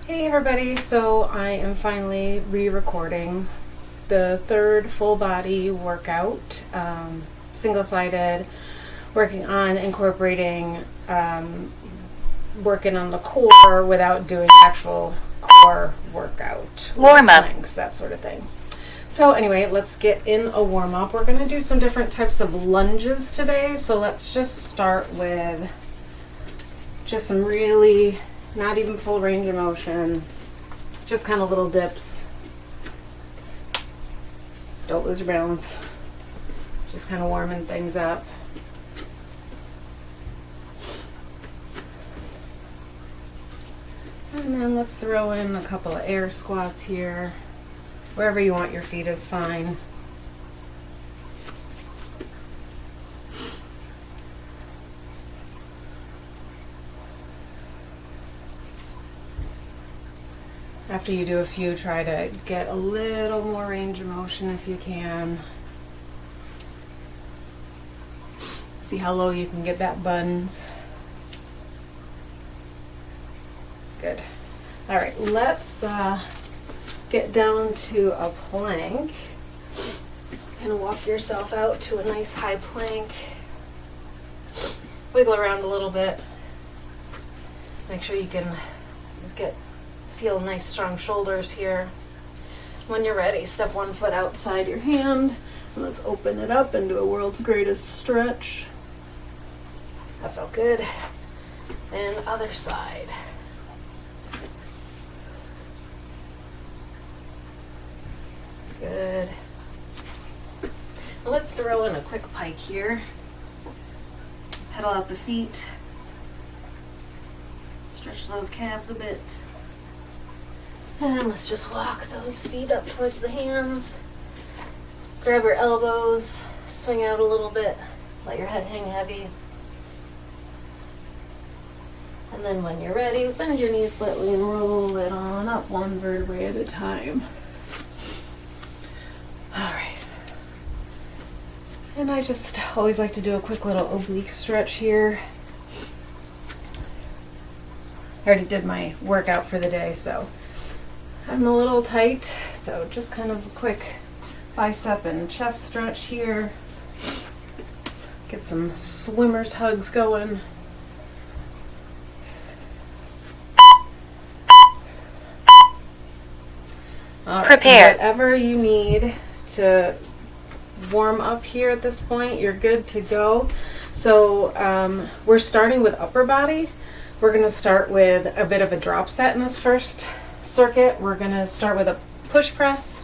Hey everybody, so I am finally re-recording the third full body workout, single-sided, working on incorporating, working on the core without doing actual core workout. Warm-up. Lengths, that sort of thing. So anyway, let's get in a warm-up. We're going to do some different types of lunges today, so let's just start with just some really not even full range of motion, just kind of little dips. Don't lose your balance. Just kind of warming things up. And then let's throw in a couple of air squats here. Wherever you want your feet is fine. After you do a few, try to get a little more range of motion if you can. See how low you can get that buns. Good. All right, let's get down to a plank. Kind of walk yourself out to a nice high plank. Wiggle around a little bit. Make sure you can feel nice strong shoulders here. When you're ready, step one foot outside your hand and let's open it up and do a world's greatest stretch. That felt good. And other side. Good. Now let's throw in a quick pike here. Pedal out the feet. Stretch those calves a bit. And let's just walk those feet up towards the hands. Grab your elbows, swing out a little bit, let your head hang heavy. And then when you're ready, bend your knees slightly and roll it on up one vertebrae at a time. All right. And I just always like to do a quick little oblique stretch here. I already did my workout for the day, so I'm a little tight, so just kind of a quick bicep and chest stretch here. Get some swimmer's hugs going. All right, Prepare. whatever you need to warm up here at this point, you're good to go. So we're starting with upper body. We're going to start with a bit of a drop set in this first circuit. We're going to start with a push press,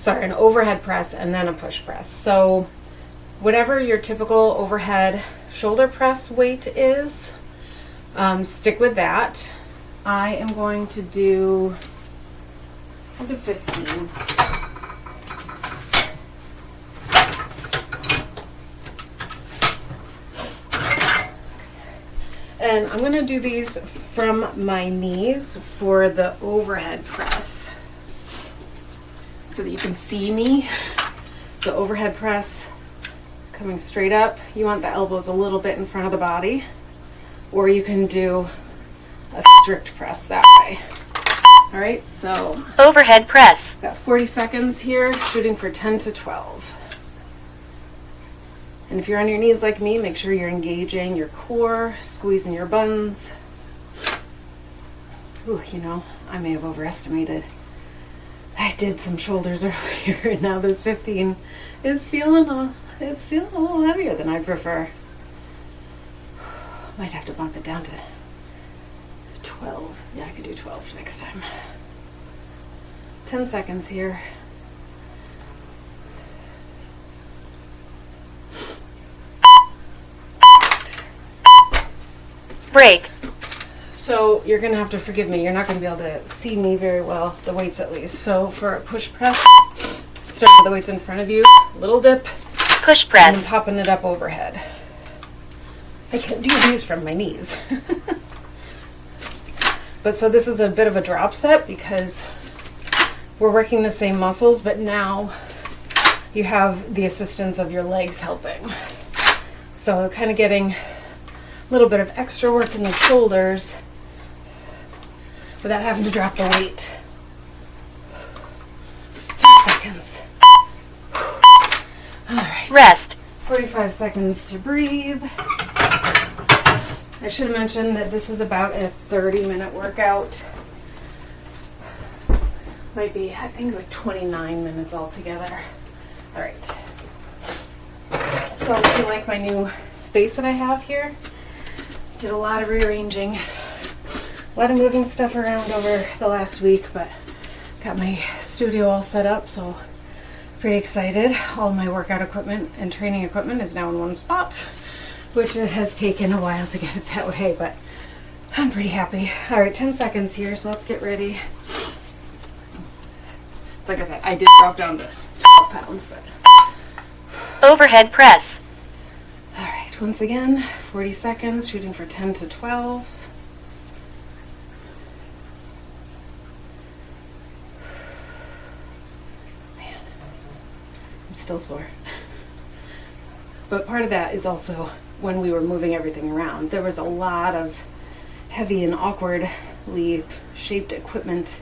an overhead press, and then a push press. So whatever your typical overhead shoulder press weight is, stick with that. I am going to do, I'll do 15. And I'm going to do these from my knees for the overhead press so that you can see me. So overhead press coming straight up. You want the elbows a little bit in front of the body, or you can do a strict press that way. All right, so Overhead press. got 40 seconds here, shooting for 10 to 12. And if you're on your knees like me, make sure you're engaging your core, squeezing your buns. Ooh, you know, I may have overestimated. I did some shoulders earlier, and now this 15 is feeling a little heavier than I'd prefer. Might have to bump it down to 12. Yeah, I could do 12 next time. 10 seconds here. Break. So you're going to have to forgive me. You're not going to be able to see me very well, the weights at least. So for a push press, start with the weights in front of you, little dip, Push and press. then popping it up overhead. I can't do these from my knees. But so this is a bit of a drop set because we're working the same muscles, but now you have the assistance of your legs helping. So kind of getting a little bit of extra work in the shoulders without having to drop the weight. 3 seconds. All right. Rest. 45 seconds to breathe. I should have mentioned that this is about a 30-minute workout. Might be, I think, like 29 minutes altogether. All right. So if you like my new space that I have here, did a lot of rearranging, a lot of moving stuff around over the last week, but got my studio all set up, so pretty excited. All my workout equipment and training equipment is now in one spot, which it has taken a while to get it that way, but I'm pretty happy. All right, 10 seconds here, so let's get ready. So like I said, I did drop down to 12 pounds, but... Overhead press. All right, once again, 40 seconds, shooting for 10 to 12. Man, I'm still sore. But part of that is also when we were moving everything around. There was a lot of heavy and awkwardly shaped equipment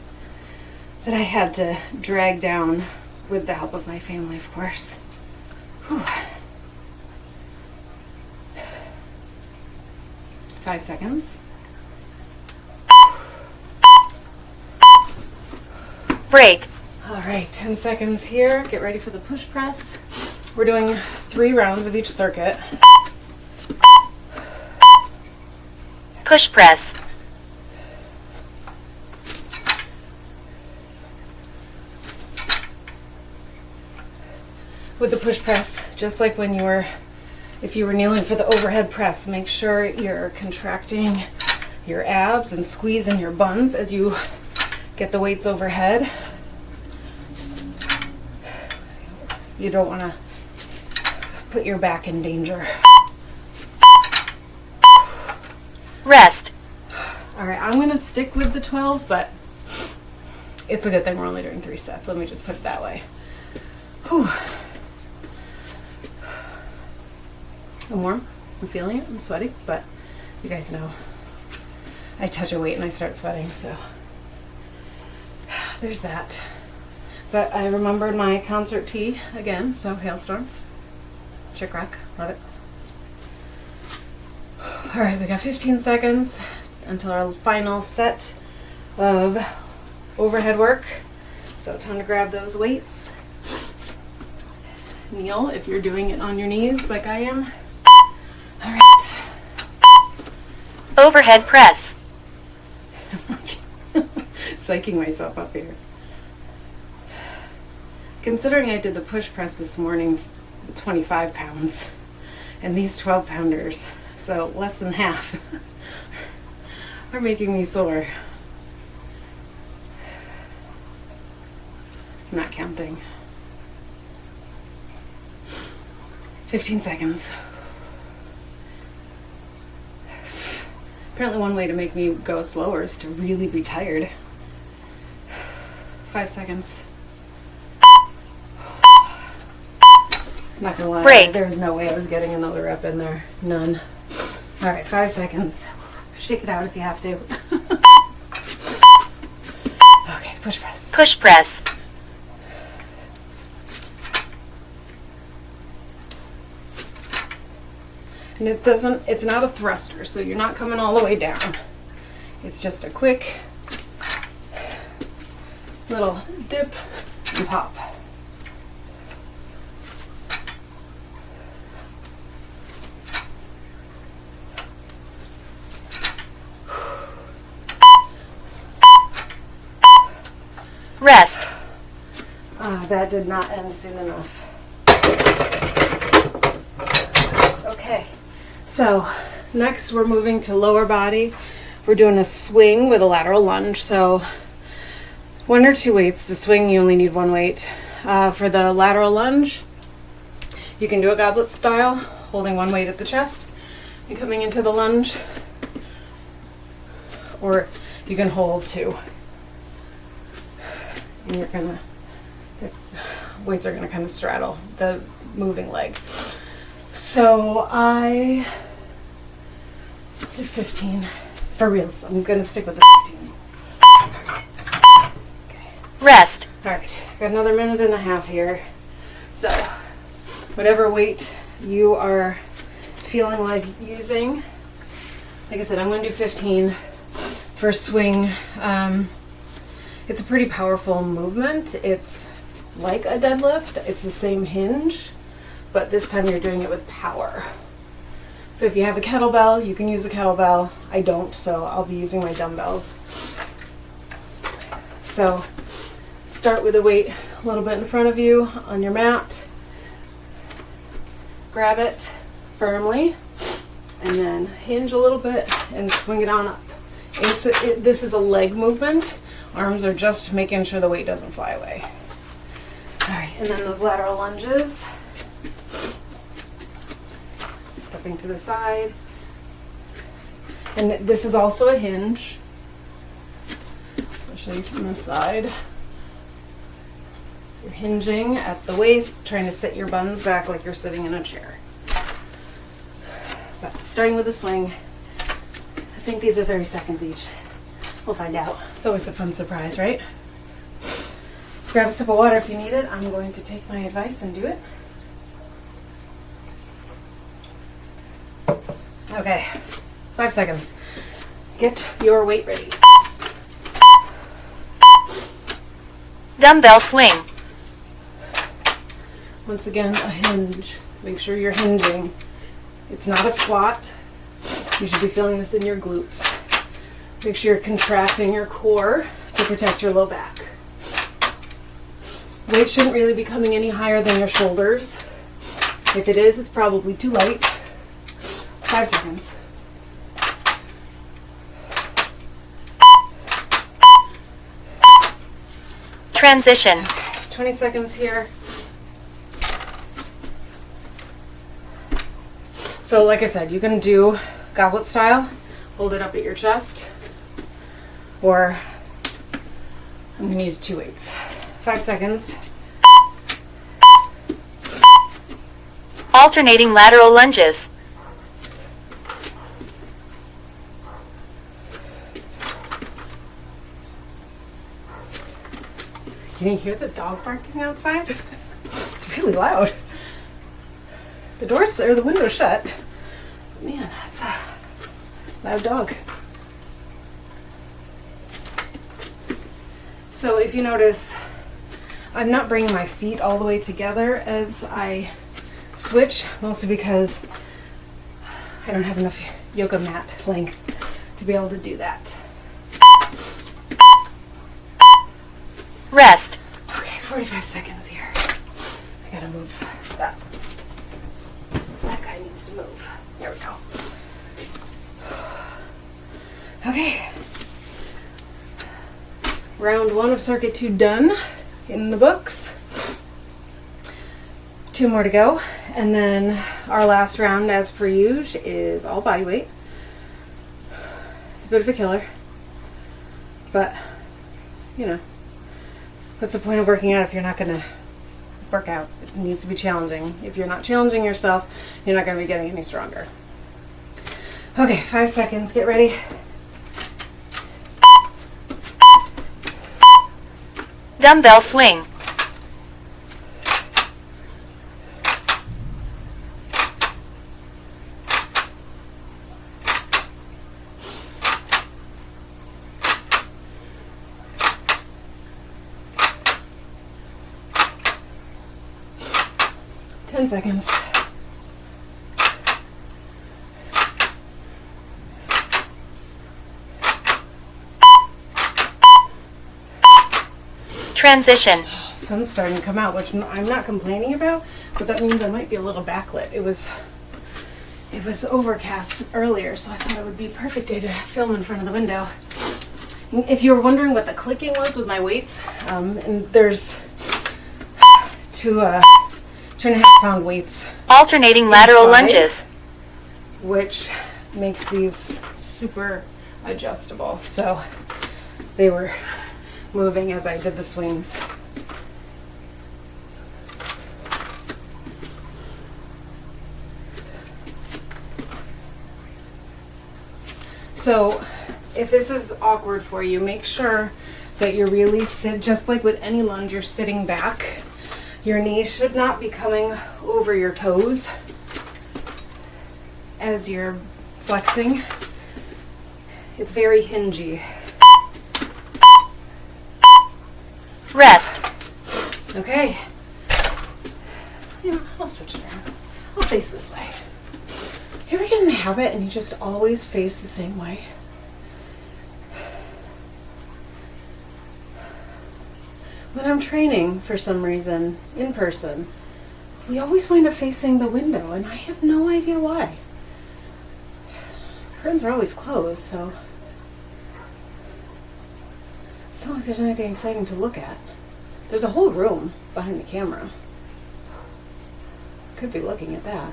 that I had to drag down with the help of my family, of course. Whew. 5 seconds. Break. All right, 10 seconds here. Get ready for the push press. We're doing 3 rounds of each circuit. Push press. With the push press, just like when you were, if you were kneeling for the overhead press, make sure you're contracting your abs and squeezing your buns as you get the weights overhead. You don't want to put your back in danger. Rest. All right, I'm going to stick with the 12, but it's a good thing we're only doing 3 sets. Let me just put it that way. Whew. I'm warm. I'm feeling it. I'm sweaty, but you guys know I touch a weight and I start sweating, so there's that. But I remembered my concert tee again, so Hailstorm. Chick rock. Love it. All right, we got 15 seconds until our final set of overhead work. So time to grab those weights. Kneel if you're doing it on your knees like I am. All right. Overhead press. Psyching myself up here. Considering I did the push press this morning, 25 pounds, and these 12 pounders, so less than half, are making me sore. I'm not counting. 15 seconds. Apparently one way to make me go slower is to really be tired. 5 seconds. Not gonna lie, Break. there was no way I was getting another rep in there. None. All right, 5 seconds. Shake it out if you have to. Okay, push press. Push press. And it's not a thruster, so you're not coming all the way down. It's just a quick little dip and pop. Rest. That did not end soon enough. Okay, so next we're moving to lower body. We're doing a swing with a lateral lunge. So 1 or 2 weights. The swing, you only need 1 weight. For the lateral lunge, you can do a goblet style, holding 1 weight at the chest and coming into the lunge. Or you can hold 2. And weights are gonna kind of straddle the moving leg. So I did 15 for real. So I'm gonna stick with the 15. Rest. All right, got another minute and a half here. So, whatever weight you are feeling like using, like I said, I'm going to do 15 for swing. It's a pretty powerful movement. It's like a deadlift. It's the same hinge, but this time you're doing it with power. So if you have a kettlebell, you can use a kettlebell. I don't, so I'll be using my dumbbells. So start with the weight a little bit in front of you on your mat. Grab it firmly and then hinge a little bit and swing it on up. This is a leg movement. Arms are just making sure the weight doesn't fly away. All right, and then those lateral lunges. Stepping to the side. And this is also a hinge. So I'll show you from this side. You're hinging at the waist, trying to sit your buns back like you're sitting in a chair. But starting with the swing, I think these are 30 seconds each. We'll find out. It's always a fun surprise, right? Grab a sip of water if you need it. I'm going to take my advice and do it. Okay, 5 seconds. Get your weight ready. Dumbbell swing. Once again, a hinge. Make sure you're hinging. It's not a squat. You should be feeling this in your glutes. Make sure you're contracting your core to protect your low back. Weight shouldn't really be coming any higher than your shoulders. If it is, it's probably too light. 5 seconds. Transition. 20 seconds here. So like I said, you can do goblet style. Hold it up at your chest. Or I'm going to use 2 weights. 5 seconds. Alternating lateral lunges. Can you hear the dog barking outside? It's really loud. The doors or the window's shut. Man, that's a loud dog. So if you notice, I'm not bringing my feet all the way together as I switch, mostly because I don't have enough yoga mat length to be able to do that. Rest. Okay, 45 seconds here. I gotta move that. That guy needs to move. There we go. Okay. Round 1 of circuit 2 done in the books. 2 more to go. And then our last round, as per usual, is all body weight. It's a bit of a killer. But, you know, what's the point of working out if you're not going to work out? It needs to be challenging. If you're not challenging yourself, you're not going to be getting any stronger. Okay, 5 seconds. Get ready. Dumbbell swing. Ten seconds. Transition. Sun's starting to come out, which I'm not complaining about, but that means I might be a little backlit. It was overcast earlier, so I thought it would be a perfect day to film in front of the window. If you were wondering what the clicking was with my weights, and there's 2.5 pound weights. Alternating lateral inside, lunges. which makes these super adjustable. So they were moving as I did the swings. So if this is awkward for you, make sure that you're really just like with any lunge, you're sitting back. Your knee should not be coming over your toes as you're flexing. It's very hingy. Rest. Okay. I'll switch it around. I'll face this way. You ever get in a habit and you just always face the same way? When I'm training, for some reason, in person, we always wind up facing the window, and I have no idea why. Curtains are always closed, so it's not like there's anything exciting to look at. There's a whole room behind the camera. Could be looking at that.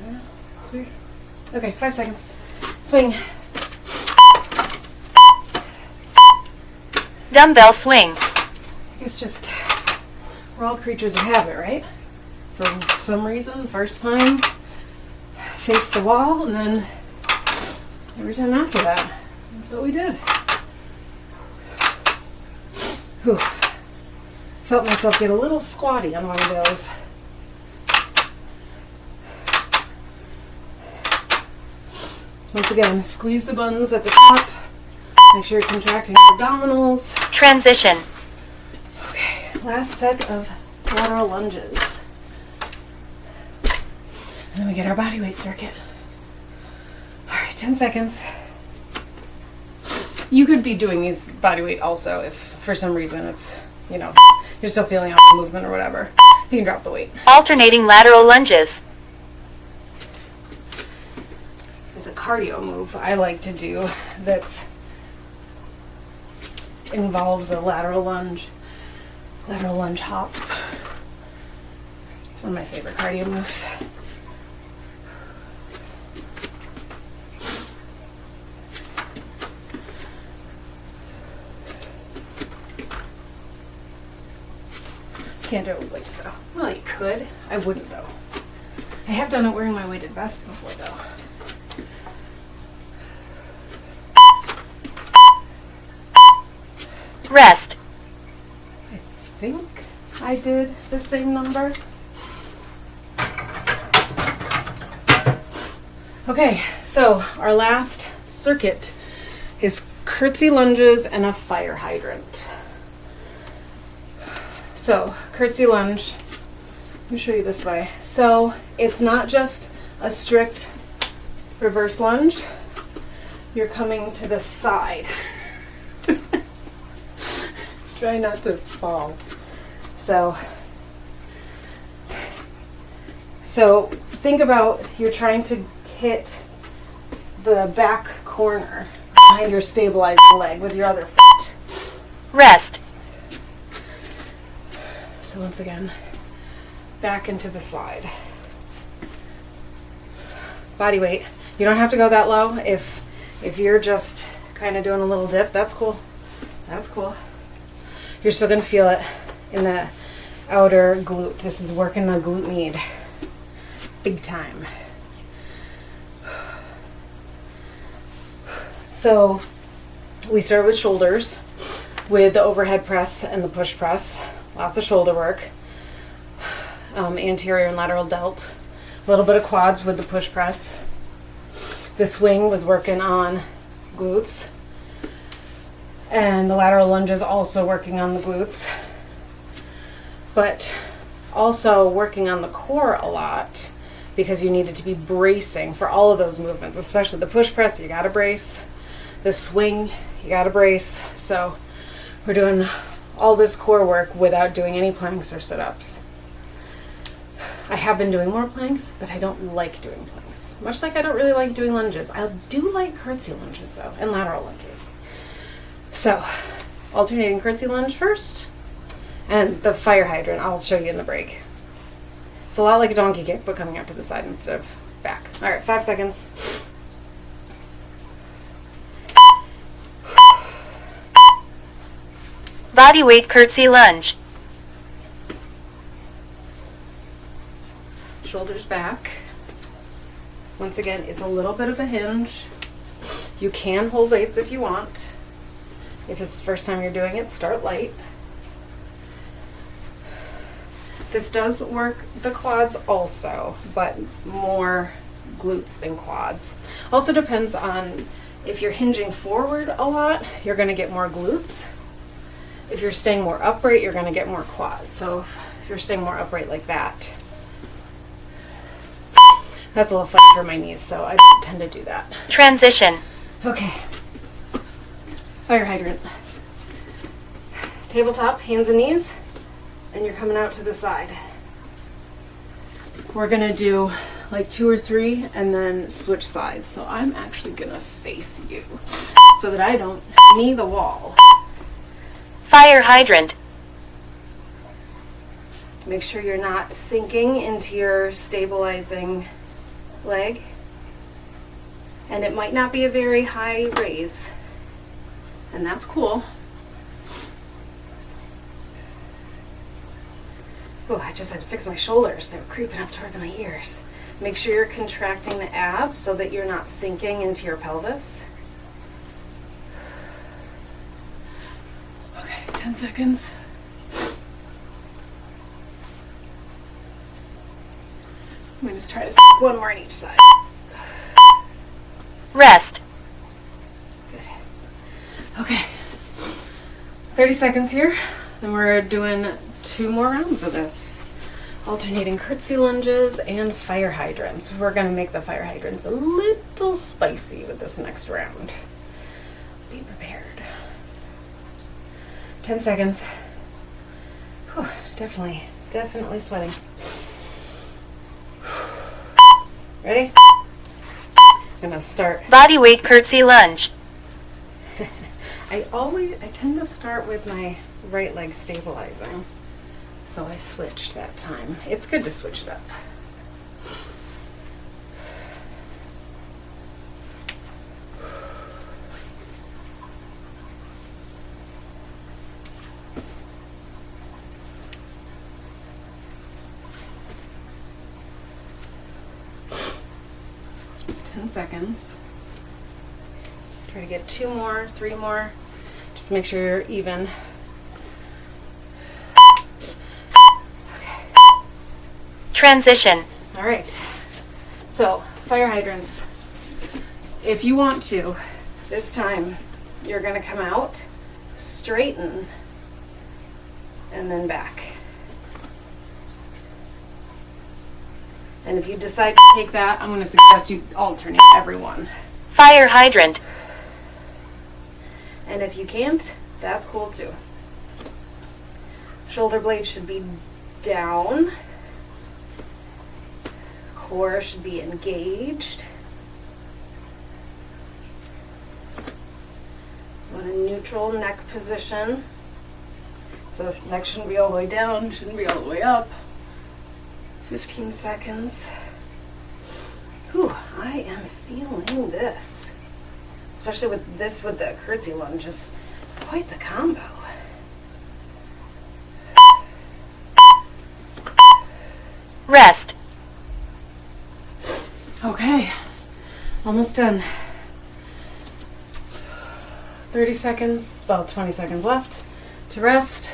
Yeah, it's weird. Okay, 5 seconds. Swing. Dumbbell swing. It's just, we're all creatures of habit, right? For some reason, first time, face the wall, and then every time after that, that's what we did. Whew. Felt myself get a little squatty on one of those. Once again, squeeze the buns at the top. Make sure you're contracting your abdominals. Transition. Okay, last set of lateral lunges. And then we get our body weight circuit. All right, 10 seconds. You could be doing these body weight also if for some reason it's, you're still feeling out the movement or whatever. You can drop the weight. Alternating lateral lunges. There's a cardio move I like to do that's involves a lateral lunge hops. It's one of my favorite cardio moves. Can't do it with weights though. Well, you could. I wouldn't though. I have done it wearing my weighted vest before though. Rest. I think I did the same number. Okay, so our last circuit is curtsy lunges and a fire hydrant. So, curtsy lunge, let me show you this way. So, it's not just a strict reverse lunge. You're coming to the side. Try not to fall. So think about you're trying to hit the back corner behind your stabilizing leg with your other foot. Rest. So once again, back into the side. Body weight. You don't have to go that low. If you're just kind of doing a little dip, that's cool. That's cool. You're still going to feel it in the outer glute. This is working the glute med. Big time. So we start with shoulders with the overhead press and the push press. Lots of shoulder work. Anterior and lateral delt. A little bit of quads with the push press. The swing was working on glutes. And the lateral lunge is also working on the glutes. But also working on the core a lot because you needed to be bracing for all of those movements, especially the push press, you gotta brace. The swing, you gotta brace. So we're doing all this core work without doing any planks or sit-ups. I have been doing more planks, but I don't like doing planks. Much like I don't really like doing lunges. I do like curtsy lunges though, and lateral lunges. So, alternating curtsy lunge first, and the fire hydrant I'll show you in the break. It's a lot like a donkey kick, but coming out to the side instead of back. All right, 5 seconds. Body weight curtsy lunge. Shoulders back. Once again, it's a little bit of a hinge. You can hold weights if you want. If it's the first time you're doing it, start light. This does work the quads also, but more glutes than quads. Also depends on if you're hinging forward a lot, you're going to get more glutes. If you're staying more upright, you're going to get more quads. So if you're staying more upright like that, that's a little funny for my knees, so I tend to do that. Transition. Okay. Fire hydrant. Tabletop, hands and knees, and you're coming out to the side. We're going to do like 2 or 3 and then switch sides. So I'm actually going to face you so that I don't knee the wall. Fire hydrant. Make sure you're not sinking into your stabilizing leg. And it might not be a very high raise. And that's cool. Oh, I just had to fix my shoulders. They were creeping up towards my ears. Make sure you're contracting the abs so that you're not sinking into your pelvis. Okay, 10 seconds. I'm going to try to stick one more on each side. Rest. Good. Okay. 30 seconds here. Then we're doing 2 more rounds of this. Alternating curtsy lunges and fire hydrants. We're going to make the fire hydrants a little spicy with this next round. Be prepared. 10 seconds. Whew, definitely sweating. Ready? I'm gonna start. Body weight curtsy lunge. I tend to start with my right leg stabilizing. So I switched that time. It's good to switch it up. Seconds. Try to get 2 more, 3 more. Just make sure you're even. Okay. Transition. All right. So, fire hydrants. If you want to, this time you're going to come out, straighten, and then back. And if you decide to take that, I'm going to suggest you alternate everyone. Fire hydrant. And if you can't, that's cool too. Shoulder blades should be down. Core should be engaged. Want a neutral neck position. So neck shouldn't be all the way down, shouldn't be all the way up. 15 seconds. Whew, I am feeling this. Especially with the curtsy lunge, just quite the combo. Rest. Okay, almost done. 30 seconds, well, 20 seconds left to rest.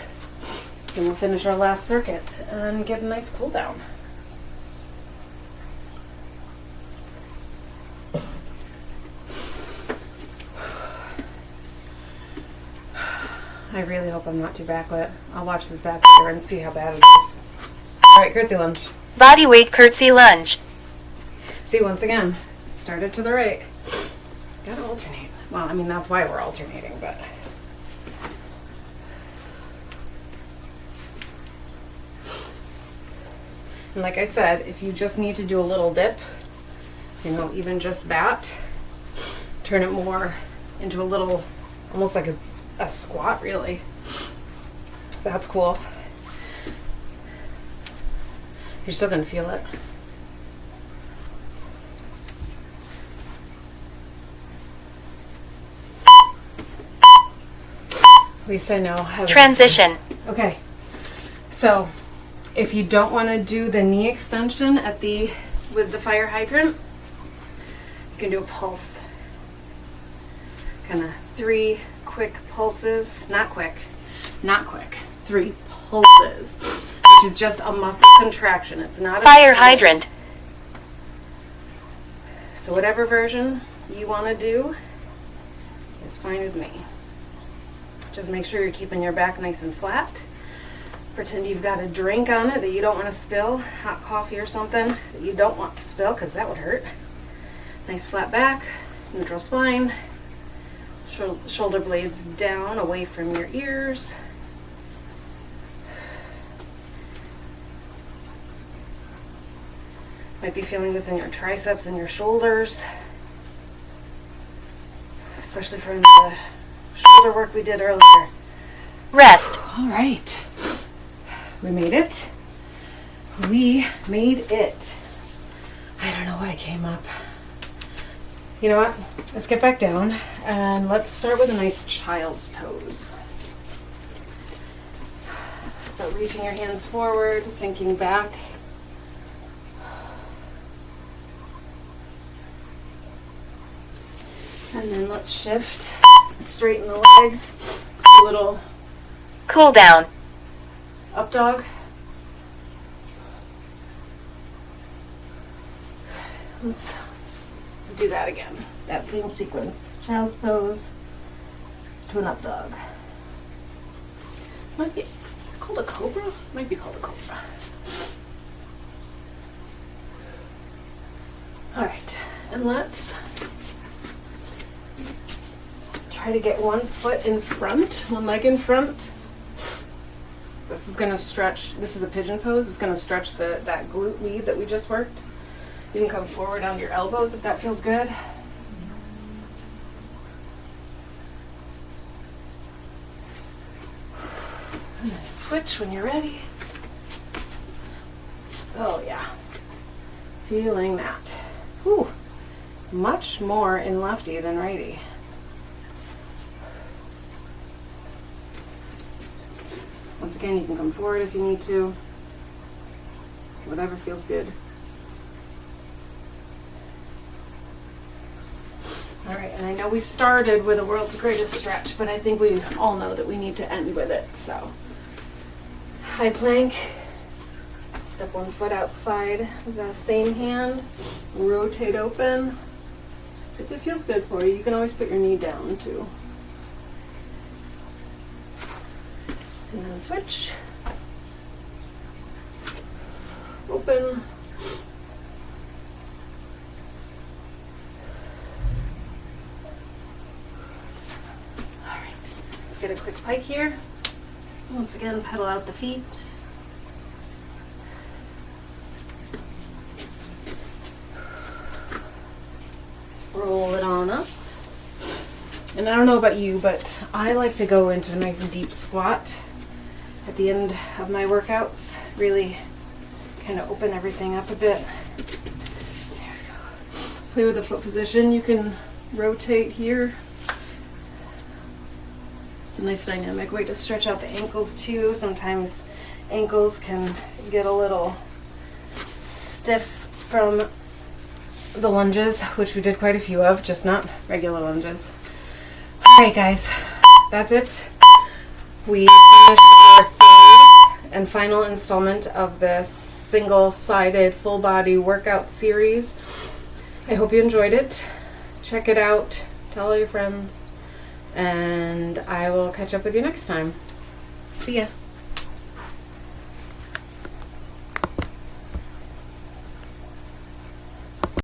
Then we'll finish our last circuit and get a nice cool down. I really hope I'm not too backlit. I'll watch this back later and see how bad it is. Alright, curtsy lunge. Body weight curtsy lunge. See, once again, started to the right. Gotta alternate. Well, I mean, that's why we're alternating, but. And like I said, if you just need to do a little dip, even just that, turn it more into a little, almost like a squat, really. That's cool. You're still gonna feel it. At least I know how to. Transition. Okay. So, if you don't want to do the knee extension with the fire hydrant, you can do a pulse. Kind of 3 quick pulses, not quick, 3 pulses, which is just a muscle contraction. It's not a Fire sweat. hydrant. So whatever version you want to do is fine with me. Just make sure you're keeping your back nice and flat. Pretend you've got a drink on it that you don't want to spill, hot coffee or something that you don't want to spill because that would hurt. Nice flat back, neutral spine, shoulder blades down away from your ears. Might be feeling this in your triceps and your shoulders, especially from the shoulder work we did earlier. Rest. All right. We made it. We made it. I don't know why I came up. You know what? Let's get back down and let's start with a nice child's pose. So reaching your hands forward, sinking back. And then let's shift, straighten the legs, a little Cooldown. up dog. Let's do that again. That same sequence. Child's pose to an up dog. Might be, is this called a cobra? Might be called a cobra. Alright, and let's try to get one foot in front, one leg in front. This is going to stretch, this is a pigeon pose, it's going to stretch that glute med that we just worked. You can come forward on your elbows if that feels good. And then switch when you're ready. Oh yeah, feeling that. Whew. Much more in lefty than righty. Once again, you can come forward if you need to. Whatever feels good. All right, and I know we started with a world's greatest stretch, but I think we all know that we need to end with it. So, high plank, step one foot outside with the same hand, rotate open. If it feels good for you, you can always put your knee down too. And then switch. Open. Alright, let's get a quick pike here. Once again, pedal out the feet. Roll it on up. And I don't know about you, but I like to go into a nice deep squat at the end of my workouts. Really kind of open everything up a bit. There we go. Play with the foot position. You can rotate here. It's a nice dynamic way to stretch out the ankles too. Sometimes ankles can get a little stiff from the lunges, which we did quite a few of, just not regular lunges. Alright guys, that's it. We finished our third and final installment of this single-sided full body workout series. I hope you enjoyed it. Check it out, tell all your friends, and I will catch up with you next time. See ya.